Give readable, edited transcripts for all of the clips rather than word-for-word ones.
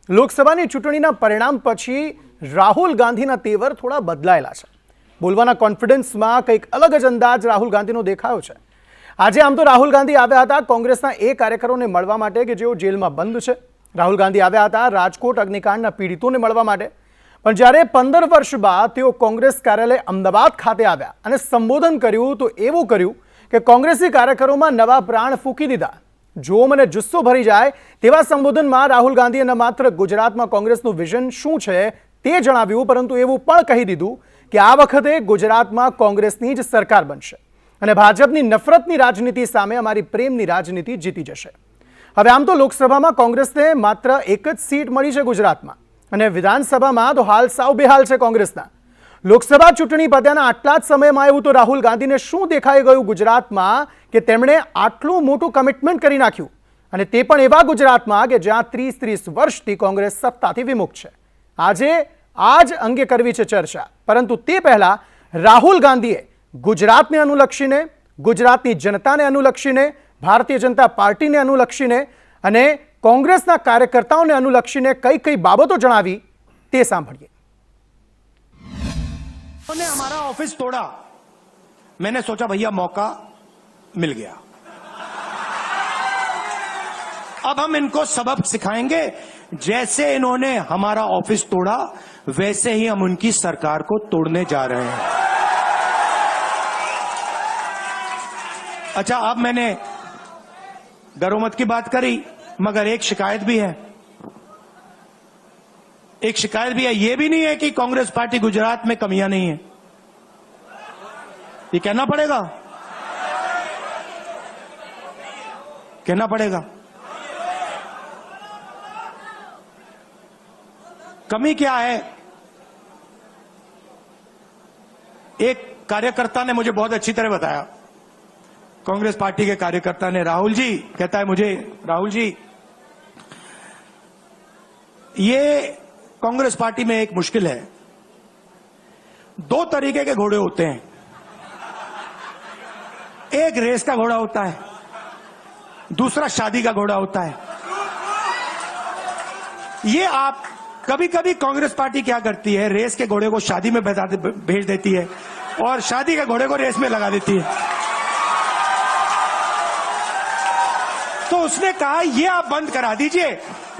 લોકસભાની ચૂંટણીના પરિણામ પછી રાહુલ ગાંધીના તેવર થોડા બદલાયેલા છે. બોલવાના કોન્ફિડન્સમાં કંઈક અલગ જ અંદાજ રાહુલ ગાંધીનો દેખાયો છે. આજે આમ તો રાહુલ ગાંધી આવ્યા હતા કોંગ્રેસના એ કાર્યકરોને મળવા માટે કે જેઓ જેલમાં બંધ છે. રાહુલ ગાંધી આવ્યા હતા રાજકોટ અગ્નિકાંડના પીડિતોને મળવા માટે. પણ જ્યારે 15 વર્ષ બાદ તેઓ કોંગ્રેસ કાર્યાલય અમદાવાદ ખાતે આવ્યા અને સંબોધન કર્યું તો એવું કર્યું કે કોંગ્રેસી કાર્યકરોમાં નવા પ્રાણ ફૂંકી દીધા. જોમ અને જુસ્સો ભરી જાય તેવા સંબોધનમાં રાહુલ ગાંધીએ ન માત્ર ગુજરાતમાં કોંગ્રેસનું વિઝન શું છે તે જણાવ્યું, પરંતુ એવું પણ કહી દીધું કે આ વખતે ગુજરાતમાં કોંગ્રેસની જ સરકાર બનશે અને ભાજપની નફરતની રાજનીતિ સામે અમારી પ્રેમની રાજનીતિ જીતી જશે. હવે આમ તો લોકસભામાં કોંગ્રેસને માત્ર એક જ સીટ મળી છે ગુજરાતમાં, અને વિધાનસભામાં તો હાલ સાવ બેહાલ છે કોંગ્રેસના. લોકસભા ચૂંટણી પત્યાના આટલા જ સમયમાં એવું તો રાહુલ ગાંધીને શું દેખાઈ ગયું ગુજરાતમાં કે તેમણે આટલું મોટું કમિટમેન્ટ કરી નાખ્યું, અને તે પણ એવા ગુજરાતમાં કે જ્યાં 30 વર્ષથી કોંગ્રેસ સત્તાથી વિમુખ છે. આજે આ જ અંગે કરવી છે ચર્ચા, પરંતુ તે પહેલા રાહુલ ગાંધીએ ગુજરાતને અનુલક્ષીને, ગુજરાતની જનતાને અનુલક્ષીને, ભારતીય જનતા પાર્ટીને અનુલક્ષીને અને કોંગ્રેસના કાર્યકર્તાઓને અનુલક્ષીને કઈ કઈ બાબતો જણાવી તે સાંભળીએ. उन्होंने हमारा ऑफिस तोड़ा, मैंने सोचा भैया मौका मिल गया, अब हम इनको सबक सिखाएंगे. जैसे इन्होंने हमारा ऑफिस तोड़ा वैसे ही हम उनकी सरकार को तोड़ने जा रहे हैं. अच्छा, अब मैंने गरोमत की बात करी, मगर एक शिकायत भी है. एक शिकायत भी है. यह भी नहीं है कि कांग्रेस पार्टी गुजरात में कमियां नहीं है, ये कहना पड़ेगा, कहना पड़ेगा. कमी क्या है? एक कार्यकर्ता ने मुझे बहुत अच्छी तरह बताया, कांग्रेस पार्टी के कार्यकर्ता ने, राहुल जी, कहता है मुझे, राहुल जी ये कांग्रेस पार्टी में एक मुश्किल है, 2 तरीके के घोड़े होते हैं. एक रेस का घोड़ा होता है, दूसरा शादी का घोड़ा होता है. ये आप कभी कभी कांग्रेस पार्टी क्या करती है, रेस के घोड़े को शादी में भेज देती है और शादी के घोड़े को रेस में लगा देती है. तो उसने कहा ये आप बंद करा दीजिए,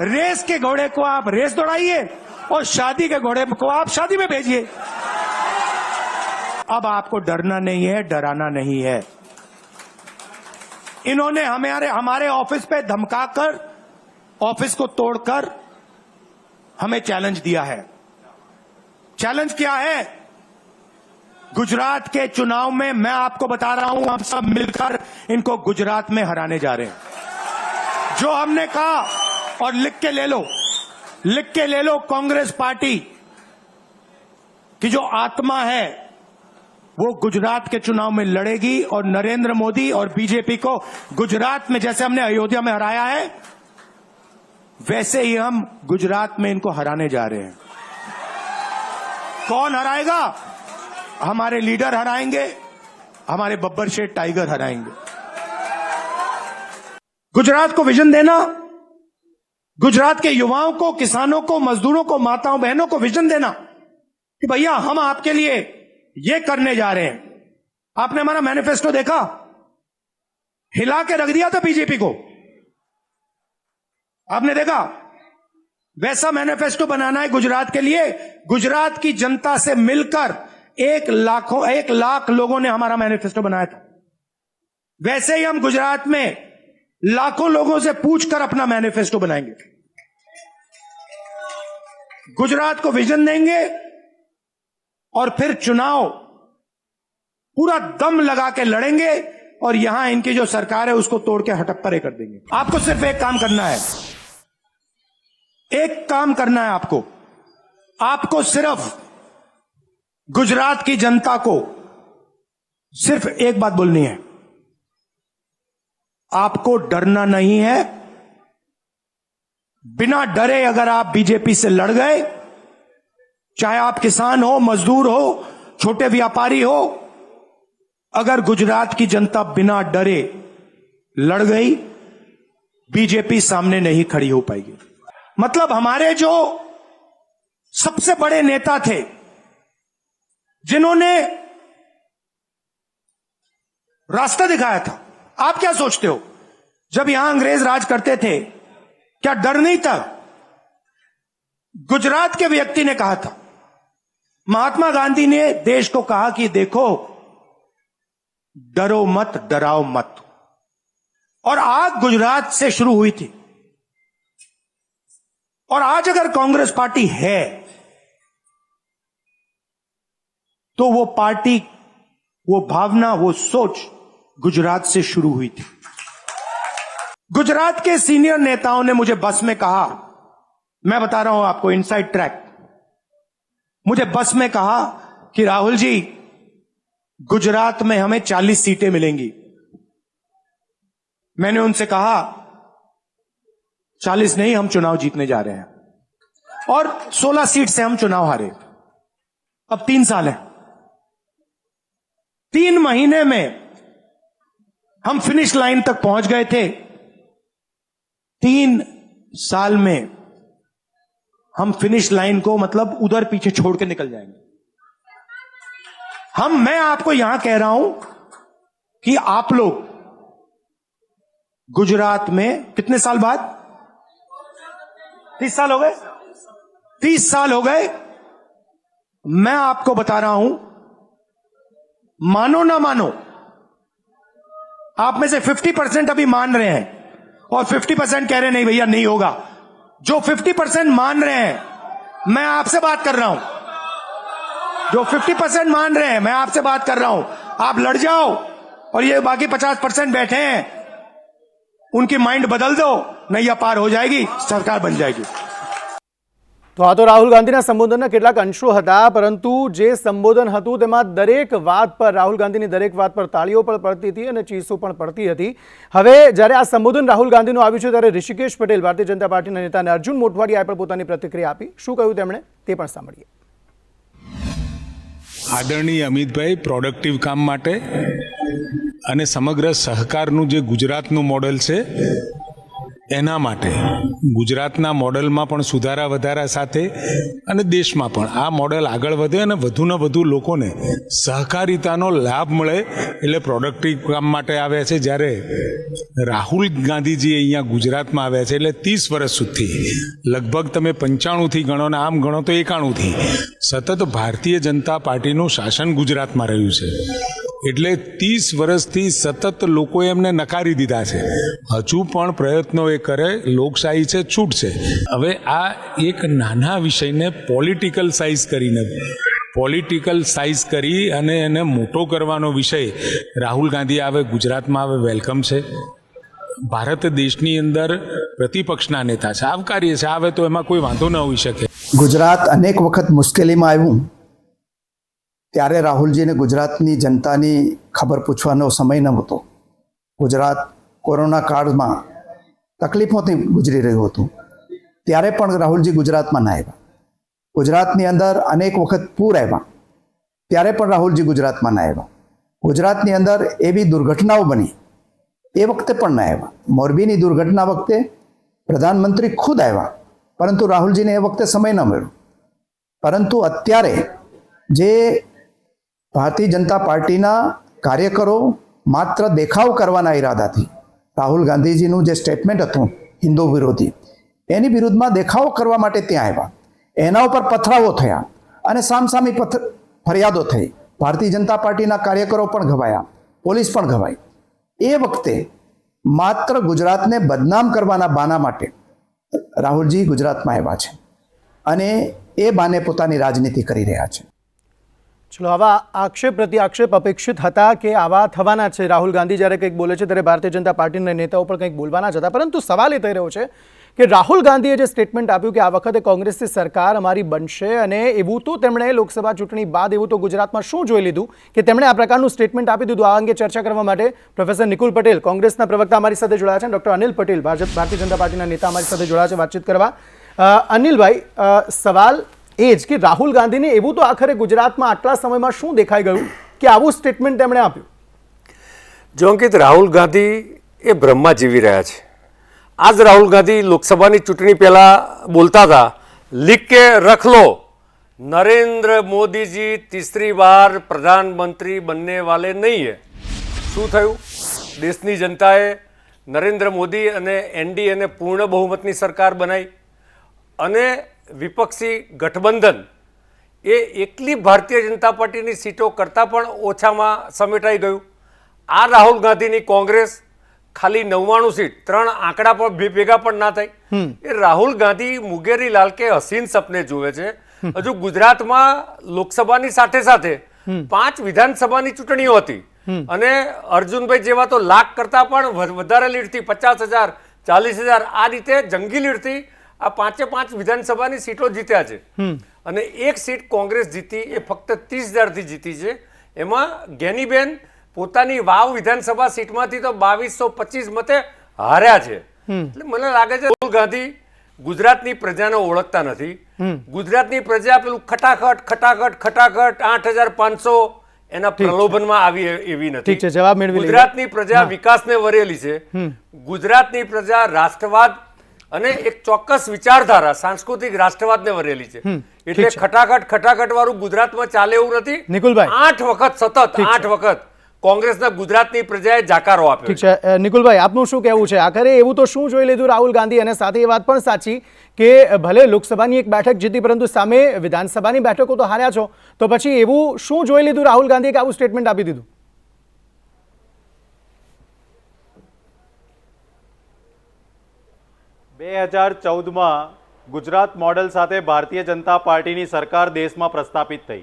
रेस के घोड़े को आप रेस दौड़ाइए और शादी के घोड़े को आप शादी में भेजिए. अब आपको डरना नहीं है, डराना नहीं है. इन्होंने हमारे ऑफिस पे धमकाकर, ऑफिस को तोड़कर हमें चैलेंज दिया है. चैलेंज क्या है? गुजरात के चुनाव में मैं आपको बता रहा हूं, हम सब मिलकर इनको गुजरात में हराने जा रहे हैं. जो हमने कहा, और लिख के ले लो, लिख के ले लो, कांग्रेस पार्टी की जो आत्मा है वो गुजरात के चुनाव में लड़ेगी और नरेंद्र मोदी और बीजेपी को गुजरात में, जैसे हमने अयोध्या में हराया है, वैसे ही हम गुजरात में इनको हराने जा रहे हैं. कौन हराएगा? हमारे लीडर हराएंगे, हमारे बब्बर शेठ टाइगर हराएंगे. गुजरात को विजन देना, गुजरात के युवाओं को, किसानों को, मजदूरों को, माताओं बहनों को विजन देना कि भैया हम आपके लिए ये करने जा रहे हैं. आपने हमारा मैनिफेस्टो देखा, हिला के रख दिया था बीजेपी को, आपने देखा. वैसा मैनिफेस्टो बनाना है गुजरात के लिए. गुजरात की जनता से मिलकर 1 लाख लोगों ने हमारा मैनिफेस्टो बनाया था. वैसे ही हम गुजरात में लाखों लोगों से पूछकर अपना मैनिफेस्टो बनाएंगे. गुजरात को विजन देंगे और फिर चुनाव पूरा दम लगा के लड़ेंगे और यहां इनकी जो सरकार है उसको तोड़ के हटप्परे कर देंगे. आपको सिर्फ एक काम करना है, एक काम करना है आपको. आपको सिर्फ गुजरात की जनता को सिर्फ एक बात बोलनी है, आपको डरना नहीं है. बिना डरे अगर आप बीजेपी से लड़ गए, चाहे आप किसान हो, मजदूर हो, छोटे व्यापारी हो, अगर गुजरात की जनता बिना डरे लड़ गई, बीजेपी सामने नहीं खड़ी हो पाएगी. मतलब हमारे जो सबसे बड़े नेता थे, जिन्होंने रास्ता दिखाया था। आप क्या सोचते हो, जब यहां अंग्रेज राज करते थे, क्या डर नहीं था? गुजरात के व्यक्ति ने कहा था, महात्मा गांधी ने देश को कहा कि देखो, डरो मत, डराओ मत। और आग गुजरात से शुरू हुई थी। और आज अगर कांग्रेस पार्टी है, तो वो पार्टी, वो भावना, वो सोच गुजरात से शुरू हुई थी। गुजरात के सीनियर नेताओं ने मुझे बस में कहा, मैं बता रहा हूं आपको इनसाइड ट्रैक, मुझे बस में कहा कि राहुल जी, गुजरात में हमें 40 सीटें मिलेंगी। मैंने उनसे कहा 40 नहीं, हम चुनाव जीतने जा रहे हैं। और 16 सीट से हम चुनाव हारे। अब 3 साल है, 3 महीने में हम फिनिश लाइन तक पहुंच गए थे। 3 साल में हम फिनिश लाइन को मतलब उधर पीछे छोड़ के निकल जाएंगे। मैं आपको यहां कह रहा हूं कि आप लोग गुजरात में कितने साल बाद, 30 साल हो गए, 30 साल हो गए। मैं आपको बता रहा हूं, मानो ना मानो, आप में से 50% अभी मान रहे हैं और 50% कह रहे हैं नहीं भैया नहीं होगा। जो 50% मान रहे हैं, मैं आपसे बात कर रहा हूं। जो 50% मान रहे हैं, मैं आपसे बात कर रहा हूं। आप लड़ जाओ और ये बाकी 50% बैठे हैं, उनकी माइंड बदल दो, नैया पार हो जाएगी, सरकार बन जाएगी। તો આ તો રાહુલ ગાંધીના સંબોધનના કેટલાક અંશો હતા, પરંતુ જે સંબોધન હતું તેમાં દરેક વાત પર, રાહુલ ગાંધીની દરેક વાત પર તાળીઓ પણ પડતી હતી અને ચીસો પણ પડતી હતી। હવે જ્યારે આ સંબોધન રાહુલ ગાંધીનું આવ્યું છે, ત્યારે ઋષિકેશ પટેલ, ભારતીય જનતા પાર્ટીના નેતા, અને અર્જુન મોઢવાડિયાએ પણ પોતાની પ્રતિક્રિયા આપી। શું કહ્યું તેમણે તે પણ સાંભળીએ। આદરણીય અમિતભાઈ, પ્રોડક્ટિવ કામ માટે અને સમગ્ર સહકારનું જે ગુજરાતનું મોડલ છે એના માટે, ગુજરાતના મોડલમાં પણ સુધારા વધારા સાથે અને દેશમાં પણ આ મોડલ આગળ વધે અને વધુને વધુ લોકોને સહકારિતાનો લાભ મળે, એટલે પ્રોડક્ટિવ કામ માટે આવ્યા છે। જ્યારે રાહુલ ગાંધીજી અહીંયા ગુજરાતમાં આવ્યા છે, એટલે 30 વર્ષ સુધી, લગભગ તમે 95થી ગણો ને આમ ગણો તો 91થી સતત ભારતીય જનતા પાર્ટીનું શાસન ગુજરાતમાં રહ્યું છે। એટલે 30 વર્ષથી સતત લોકોએ એમને નકારી દીધા છે। હજુ પણ પ્રયત્નો એ કરે, લોકશાહી છે, છૂટ છે। હવે આ એક નાના વિષયને પોલિટિકલ સાઇઝ કરી અને એને મોટો કરવાનો વિષય રાહુલ ગાંધી આવે, ગુજરાતમાં આવે, વેલકમ છે। ભારત દેશની અંદર પ્રતિપક્ષના નેતા છે, આવકારીએ છે, આવે તો એમાં કોઈ વાંધો ન હોઈ શકે। ગુજરાત અનેક વખત મુશ્કેલીમાં આવ્યું, ત્યારે રાહુલજીને ગુજરાતની જનતાની ખબર પૂછવાનો સમય ન હતો। ગુજરાત કોરોના કાળમાં તકલીફોથી ગુજરી રહ્યું હતું, ત્યારે પણ રાહુલજી ગુજરાતમાં ના આવ્યા। ગુજરાતની અંદર અનેક વખત પૂર આવ્યા, ત્યારે પણ રાહુલજી ગુજરાતમાં ના આવ્યા। ગુજરાતની અંદર એવી દુર્ઘટનાઓ બની, એ વખતે પણ ના આવ્યા। મોરબીની દુર્ઘટના વખતે પ્રધાનમંત્રી ખુદ આવ્યા, પરંતુ રાહુલજીને એ વખતે સમય ન મળ્યો। પરંતુ અત્યારે જે ભારતીય જનતા પાર્ટીના કાર્યકરો માત્ર દેખાવ કરવાના ઈરાદાથી, રાહુલ ગાંધીજીનું જે સ્ટેટમેન્ટ હતું હિન્દુ વિરોધી, એની વિરુદ્ધમાં દેખાવ કરવા માટે ત્યાં આવ્યા। એના ઉપર પથરાવો થયા અને સામસામી ફરિયાદો થઈ। ભારતીય જનતા પાર્ટીના કાર્યકરો પણ ઘવાયા, પોલીસ પણ ઘવાઈ। એ વખતે માત્ર ગુજરાતને બદનામ કરવાના બાના માટે રાહુલજી ગુજરાતમાં આવ્યા છે અને એ બાને પોતાની રાજનીતિ કરી રહ્યા છે। ચલો, આવા આક્ષેપ પ્રત્યાક્ષેપ અપેક્ષિત હતા કે આવા થવાના છે। રાહુલ ગાંધી જ્યારે કંઈક બોલે છે, ત્યારે ભારતીય જનતા પાર્ટીના નેતાઓ પણ કંઈક બોલવાના જ હતા। પરંતુ સવાલ એ થઈ રહ્યો છે કે રાહુલ ગાંધીએ જે સ્ટેટમેન્ટ આપ્યું કે આ વખતે કોંગ્રેસની સરકાર અમારી બનશે, અને એવું તો તેમણે લોકસભા ચૂંટણી બાદ એવું તો ગુજરાતમાં શું જોઈ લીધું કે તેમણે આ પ્રકારનું સ્ટેટમેન્ટ આપી દીધું। આ અંગે ચર્ચા કરવા માટે પ્રોફેસર નિકુલ પટેલ, કોંગ્રેસના પ્રવક્તા, અમારી સાથે જોડાયા છે। ડૉક્ટર અનિલ પટેલ, ભારતીય જનતા પાર્ટીના નેતા, અમારી સાથે જોડાયા છે વાતચીત કરવા। અનિલભાઈ, સવાલ એ જ કે રાહુલ ગાંધીને એવું તો આખરે ગુજરાતમાં આટલા સમયમાં શું દેખાઈ ગયું કે આવું સ્ટેટમેન્ટ તેમણે આપ્યું? જો અંકિત, રાહુલ ગાંધી એ ભ્રમમાં જીવી રહ્યા છે। आज राहुल गांधी लोकसभाની ચૂંટણી પહેલા બોલતા હતા, लिख के रख लो, नरेंद्र मोदी जी तीसरी बार प्रधानमंत्री बनने वाले नहीं है। શું થયું? દેશની જનતાએ નરેન્દ્ર મોદી અને એનડીએને પૂર્ણ બહુમતની સરકાર બનાવી અને વિપક્ષી ગઠબંધન એ એકલી ભારતીય જનતા પાર્ટીની સીટો કરતાં પણ ઓછામાં સમેટાઈ ગયું। આ રાહુલ ગાંધીની કોંગ્રેસ ખાલી 99 સીટ, 3 આંકડા પણ ભેગા પણ ના થઈ। એ રાહુલ ગાંધી મુગેરી લાલ કે હસીન સપને જુએ છે। હજુ ગુજરાતમાં લોકસભાની સાથે સાથે 5 વિધાનસભાની ચૂંટણીઓ હતી અને અર્જુનભાઈ જેવા તો લાખ કરતા પણ વધારે લીડથી 50,000 40,000 આ રીતે જંગી લીડથી આ 5 વિધાનસભાની સીટો જીત્યા છે અને એક સીટ કોંગ્રેસ જીતી એ ફક્ત 30,000થી જીતી છે। એમાં જ્ઞાનીબેન પોતાની વાવ વિધાનસભા સીટમાંથી તો 2225 મતે હાર્યા છે। એટલે મને લાગે છે રાહુલ ગાંધી ગુજરાતની પ્રજાને ઓળખતા નથી। ગુજરાતની પ્રજા પેલું ખટાખટ 8,500 એના પ્રલોભનમાં આવી એવી નથી। ઠીક છે, જવાબ મેળવી લઈએ। ગુજરાતની પ્રજા વિકાસને વરેલી છે। ગુજરાતની પ્રજા રાષ્ટ્રવાદ અને એક ચોક્કસ વિચારધારા સાંસ્કૃતિક રાષ્ટ્રવાદને વરેલી છે। એટલે ખટાખટ વાળું ગુજરાતમાં ચાલે એવું નથી। નિકુલભાઈ 8 વખત સતત 8 વખત કોંગ્રેસના ગુજરાતની પ્રજાએ જાકારો આપ્યો। ઠીક છે, નિકુલભાઈ આપનું શું કહેવું છે? આખરે એવું તો શું જોઈ લીધું રાહુલ ગાંધી? અને સાથે એ વાત પણ સાચી કે ભલે લોકસભાની એક બેઠક જીતી પરંતુ સામે વિધાનસભાની બેઠકો તો હાર્યા છો, તો પછી એવું શું જોઈ લીધું રાહુલ ગાંધીએ કે આવું સ્ટેટમેન્ટ આપી દીધું? 2014માં ગુજરાત મોડેલ સાથે ભારતીય જનતા પાર્ટીની સરકાર દેશમાં પ્રસ્થાપિત થઈ।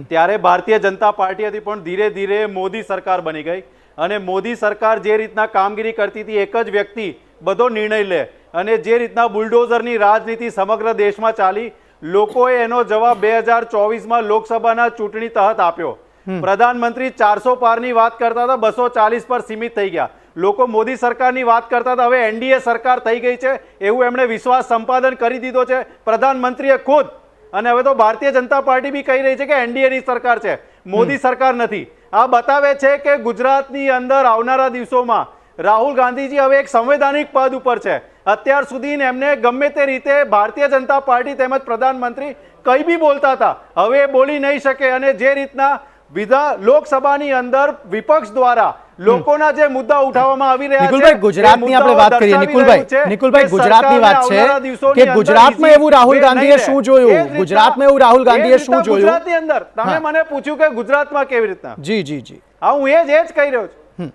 ત્યારે ભારતીય જનતા પાર્ટી હતી પણ ધીરે ધીરે મોદી સરકાર બની ગઈ અને મોદી સરકાર જે રીતના કામગીરી કરતી હતી, એક જ વ્યક્તિ બધો નિર્ણય લે અને જે રીતના બુલડોઝરની રાજનીતિ સમગ્ર દેશમાં ચાલી, લોકોએ એનો જવાબ 2024માં લોકસભાના ચૂંટણી તહત આપ્યો। પ્રધાનમંત્રી 400 પારની વાત કરતા હતા, 240 પર સીમિત થઈ ગયા। લોકો મોદી સરકારની વાત કરતા હતા, હવે એનડીએ સરકાર થઈ ગઈ છે એવું એમણે વિશ્વાસ સંપાદન કરી દીધો છે પ્રધાનમંત્રીએ ખુદ। અને હવે તો ભારતીય જનતા પાર્ટી બી કહી રહી છે કે એનડીએની સરકાર છે, મોદી સરકાર નથી। આ બતાવે છે કે ગુજરાતની અંદર આવનારા દિવસોમાં રાહુલ ગાંધીજી હવે એક સંવૈધાનિક પદ ઉપર છે। અત્યાર સુધી એમને ગમે તે રીતે ભારતીય જનતા પાર્ટી તેમજ પ્રધાનમંત્રી કંઈ બી બોલતા હતા, હવે એ બોલી નહીં શકે। અને જે રીતના લોકસભાની અંદર વિપક્ષ દ્વારા લોકોના જે મુદ્દા ઉઠાવવામાં આવી રહ્યા છે, નિકુલભાઈ ગુજરાતની આપણે વાત કરીએ। નિકુલભાઈ ગુજરાતની વાત છે કે ગુજરાતમાં એવું રાહુલ ગાંધીએ શું જોયું? ગુજરાતમાં એવું રાહુલ ગાંધીએ શું જોયું ગુજરાતની અંદર? તમે મને પૂછ્યું કે ગુજરાતમાં કેવી રીતના? જી હા, હું એ જ કહી રહ્યો છું।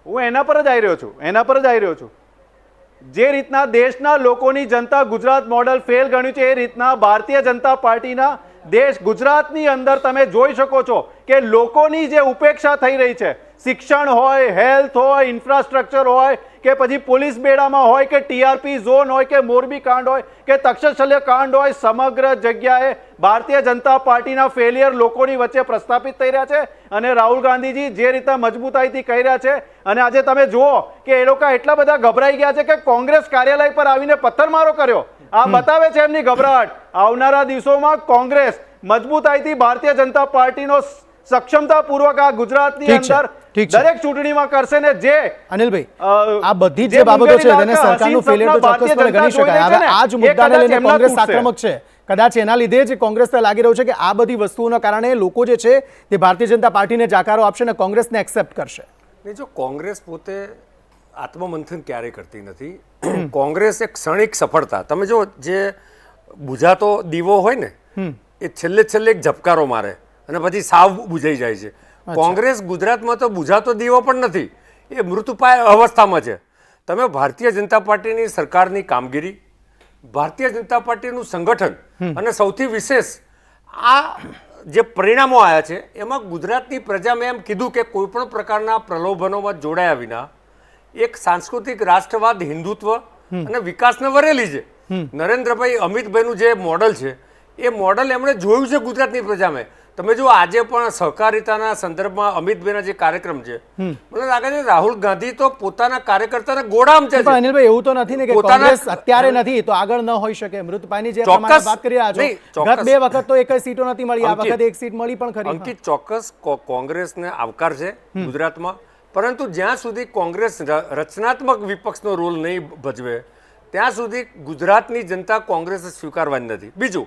હું એના પર જ આવી રહ્યો છું। જે રીતના દેશના લોકોની જનતા ગુજરાત મોડેલ ફેલ ગણ્યું છે, એ રીતના ભારતીય જનતા પાર્ટીના દેશ ગુજરાતની અંદર તમે જોઈ શકો છો કે લોકોની જે ઉપેક્ષા થઈ રહી છે, શિક્ષણ હોય, હેલ્થ હોય, ઇન્ફ્રાસ્ટ્રક્ચર હોય કે પછી પોલીસ બેડામાં હોય કે ટીઆરપી ઝોન હોય કે મોરબી કાંડ હોય કે તક્ષશિલા કાંડ હોય, સમગ્ર જગ્યાએ ભારતીય જનતા પાર્ટીના ફેલિયર લોકોની વચ્ચે પ્રસ્થાપિત થઈ રહ્યા છે। અને રાહુલ ગાંધીજી જે રીતે મજબૂતાઈથી કહી રહ્યા છે, અને આજે તમે જુઓ કે એ લોકો એટલા બધા ગભરાઈ ગયા છે કે કોંગ્રેસ કાર્યાલય પર આવીને પથ્થરમારો કર્યો। આ બતાવે છે એમની ગભરાટ। આવનારા દિવસોમાં કોંગ્રેસ મજબૂતાઈથી ભારતીય જનતા પાર્ટીનો સક્ષમતાપૂર્વક આ ગુજરાતની અંદર દરેક ચૂંટણીમાં કરશે ને જે અનિલભાઈ આ બધી જે બાબતો છે તેને સરકારનું ફેલિયર તો ચોક્કસપણે ગણી શકાય। હવે આ જ મુદ્દાને લઈને કોંગ્રેસ આક્રમક છે, કદાચ એના લીધે જ કોંગ્રેસને લાગી રહ્યું છે કે આ બધી વસ્તુઓના કારણે લોકો જે છે તે ભારતીય જનતા પાર્ટીને જાકારો આપશે અને કોંગ્રેસને એક્સેપ્ટ કરશે। જો કોંગ્રેસ પોતે આત્મમંથન ક્યારેય કરતી નથી। કોંગ્રેસ એક ક્ષણિક સફળતા, તમે જો જે બુઝાતો દીવો હોય ને એ છેલ્લે એક ઝબકારો મારે અને પછી સાવ બુઝાઈ જાય છે। કોંગ્રેસ ગુજરાતમાં તો બુઝાતો દીવો પણ નથી, એ મૃતપાય અવસ્થામાં છે। તમે ભારતીય જનતા પાર્ટીની સરકારની કામગીરી, ભારતીય જનતા પાર્ટીનું સંગઠન અને સૌથી વિશેષ આ જે પરિણામો આવ્યા છે એમાં ગુજરાતની પ્રજા, મેં એમ કીધું કે કોઈ પણ પ્રકારના પ્રલોભનોમાં જોડાયા વિના એક સાંસ્કૃતિક રાષ્ટ્રવાદ, હિન્દુત્વ અને વિકાસને વરેલી છે। નરેન્દ્રભાઈ અમિતભાઈનું જે મોડલ છે એ મોડલ એમણે જોયું છે ગુજરાતની પ્રજામાં। તમે જો આજે પણ સહકારિતાના સંદર્ભમાં અમિતભાઈના જે કાર્યક્રમ છે, મને લાગે છે રાહુલ ગાંધી તો પોતાના કાર્યકર્તાને ગોળામ છે। અનિલભાઈ એવું તો નથી ને કે કોંગ્રેસ અત્યારે નથી તો આગળ ન હોઈ શકે? મૃતપાયની જે પ્રમાણે વાત કરી રહ્યા છો, ગત 2 વખત તો એક સીટો નથી મળી, આ વખતે એક સીટ મળી પણ ખરી। અંકિત, ચોક્કસ કોંગ્રેસને આવકાર છે ગુજરાતમાં, પરંતુ જ્યાં સુધી કોંગ્રેસ રચનાત્મક વિપક્ષનો રોલ નહીં ભજવે ત્યાં સુધી ગુજરાતની જનતા કોંગ્રેસે સ્વીકારવાની નથી. બીજું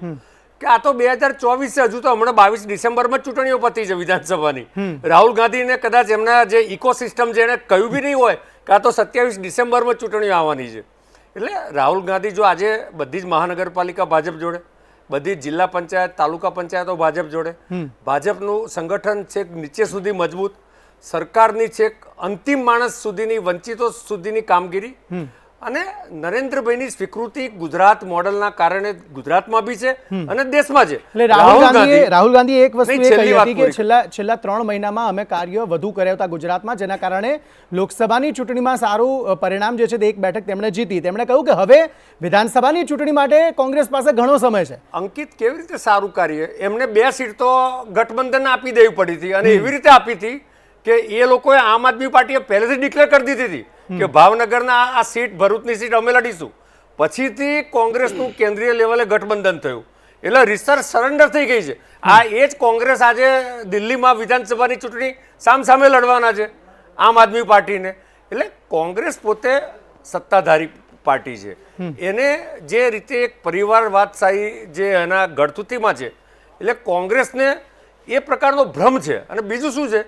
કે આ તો 2024 છે, હજુ તો હમણાં 22 ડિસેમ્બરમાં ચૂંટણીઓ પતી છે વિધાનસભાની. રાહુલ ગાંધીને કદાચ એમના જે ઇકોસિસ્ટમ છે એને કહ્યું બી નહીં હોય કે આ તો 27 ડિસેમ્બરમાં ચૂંટણીઓ આવવાની છે. એટલે રાહુલ ગાંધી જો આજે બધી જ મહાનગરપાલિકા ભાજપ જોડે, બધી જ જિલ્લા પંચાયત તાલુકા પંચાયતો ભાજપ જોડે, ભાજપનું સંગઠન છેક નીચે સુધી મજબૂત, સરકારની છેક અંતિમ માણસ સુધીની, વંચિતો સુધીની કામગીરી અને નરેન્દ્રભાઈની સ્વીકૃતિ ગુજરાત મોડલના કારણે ગુજરાતમાં બી છે અને દેશમાં છે. એટલે રાહુલ ગાંધીએ એક વસ્તુ એ કહી હતી કે છેલ્લા 3 મહિનામાં અમે કાર્ય વધુ કર્યા હતા ગુજરાતમાં, જેના કારણે લોકસભાની ચૂંટણીમાં સારું પરિણામ જે છે તે એક બેઠક તેમણે જીતી. તેમણે કહ્યું કે હવે વિધાનસભાની ચૂંટણી માટે કોંગ્રેસ પાસે ઘણો સમય છે. અંકિત, કેવી રીતે સારું કાર્ય? એમને 2 સીટ તો ગઠબંધન આપી દેવી પડી હતી અને એવી રીતે આપી હતી કે એ લોકોએ આમ આદમી પાર્ટીએ પહેલેથી ડિક્લેર કરી દીધી હતી કે ભાવનગરના આ સીટ, ભરૂચની સીટ અમે લડીશું. પછીથી કોંગ્રેસનું કેન્દ્રીય લેવલે ગઠબંધન થયું એટલે રિસર્ચ સરેન્ડર થઈ ગઈ છે. આ એ જ કોંગ્રેસ આજે દિલ્હીમાં વિધાનસભાની ચૂંટણી સામસામે લડવાના છે આમ આદમી પાર્ટીને. એટલે કોંગ્રેસ પોતે સત્તાધારી પાર્ટી છે, એને જે રીતે એક પરિવારવાદશાહી જે એના ગળથુથીમાં છે, એટલે કોંગ્રેસને એ પ્રકારનો ભ્રમ છે. અને બીજું શું છે,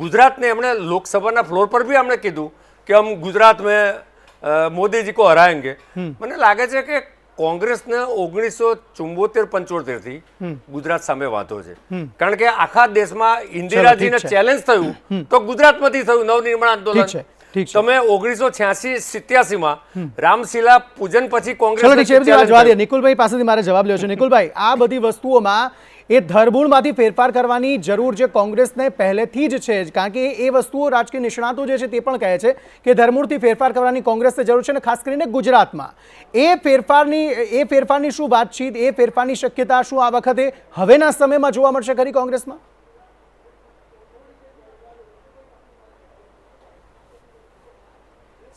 ગુજરાતને એમણે લોકસભાના ફ્લોર પર બી એમણે કીધું કે હમ ગુજરાત મેં મોદીજી કો હરાएंगे. મને લાગે છે કે કોંગ્રેસને 1974-75 થી ગુજરાત સામે વાંધો છે, કારણ કે આખા દેશમાં ઇન્દિરાજીને ચેલેન્જ થયું તો ગુજરાતમાંથી થયું નવનિર્માણ આંદોલન. તમે 1986-87 માં રામશીલા પૂજન પછી કોંગ્રેસ. નિકુલભાઈ પાસેથી મારે જવાબ લેવો છે. નિકુલભાઈ, આ બધી વસ્તુઓમાં એ ધરમૂળમાંથી ફેરફાર કરવાની જરૂર જે કોંગ્રેસને પહેલેથી જ છે, કારણ કે એ વસ્તુઓ રાજકીય નિષ્ણાતો જે છે તે પણ કહે છે કે ધરમૂળથી ફેરફાર કરવાની કોંગ્રેસને જરૂર છે, અને ખાસ કરીને ગુજરાતમાં એ ફેરફારની શું વાતચીત, એ ફેરફારની શક્યતા શું આ વખતે હવેના સમયમાં જોવા મળશે ખરી કોંગ્રેસમાં?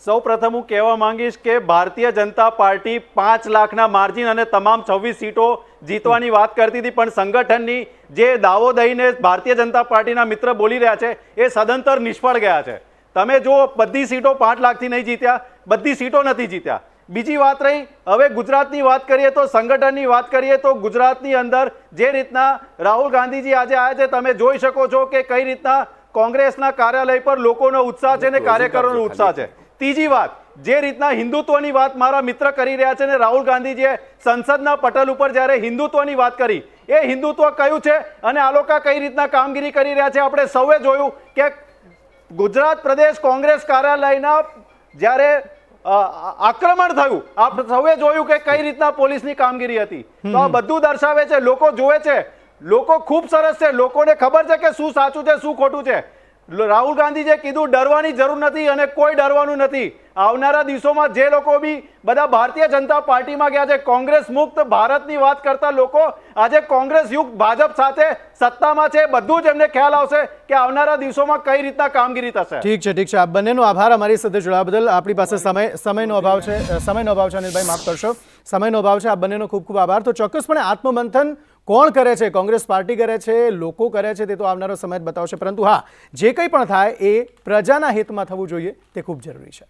સૌ પ્રથમ હું કહેવા માંગીશ કે ભારતીય જનતા પાર્ટી 5 લાખના માર્જિન અને તમામ 26 સીટો જીતવાની વાત કરતી હતી, પણ સંગઠનની જે દાવો દઈને ભારતીય જનતા પાર્ટીના મિત્ર બોલી રહ્યા છે એ સદંતર નિષ્ફળ ગયા છે. તમે જો બધી સીટો 5 લાખથી નહીં જીત્યા, બધી સીટો નથી જીત્યા. બીજી વાત રહી, હવે ગુજરાતની વાત કરીએ તો સંગઠનની વાત કરીએ તો ગુજરાતની અંદર જે રીતના રાહુલ ગાંધીજી આજે આવ્યા છે, તમે જોઈ શકો છો કે કઈ રીતના કોંગ્રેસના કાર્યાલય પર લોકોનો ઉત્સાહ છે ને કાર્યકરોનો ઉત્સાહ છે. ત્રીજી વાત, જે રીતના હિન્દુત્વની વાત મારા મિત્ર કરી રહ્યા છે ને રાહુલ ગાંધીજીએ સંસદના પટલ ઉપર જ્યારે હિન્દુત્વની વાત કરી, એ હિન્દુત્વ કયું છે અને આ લોકો કઈ રીતના કામગીરી કરી રહ્યા છે આપણે સૌએ જોયું કે ગુજરાત પ્રદેશ કોંગ્રેસ કાર્યાલયના જ્યારે આક્રમણ થયું, આપણે સૌએ જોયું કે કઈ રીતના પોલીસની કામગીરી હતી. તો આ બધું દર્શાવે છે, લોકો જોવે છે, લોકો ખૂબ સરસ છે, લોકોને ખબર છે કે શું સાચું છે શું ખોટું છે. રાહુલ ગાંધીજીએ કીધું ડરવાની જરૂર નથી અને કોઈ ડરવાનું નથી. આવનારા દિવસોમાં જે લોકો બી બધા ભારતીય જનતા પાર્ટીમાં ગયા છે, કોંગ્રેસ મુક્ત ભારતની વાત કરતા લોકો આજે કોંગ્રેસ યુક્ત ભાજપ સાથે સત્તામાં છે, બધું જ એમને ખ્યાલ આવશે કે આવનારા દિવસોમાં કઈ રીતના કામગીરી થશે. ઠીક છે, ઠીક છે. આપ બંનેનો આભાર અમારી સાથે જોડાવા બદલ. આપણી પાસે સમયનો અભાવ છે અનિલભાઈ, માફ કરશો, સમયનો અભાવ છે. આપ બંનેનો ખૂબ ખૂબ આભાર. તો ચોક્કસપણે આત્મમંથન કોણ કરે છે, કોંગ્રેસ પાર્ટી કરે છે, લોકો કરે છે, તે તો આવનારો સમય જ બતાવશે. પરંતુ હા, જે કંઈ પણ થાય એ પ્રજાના હિતમાં થવું જોઈએ તે ખૂબ જરૂરી છે.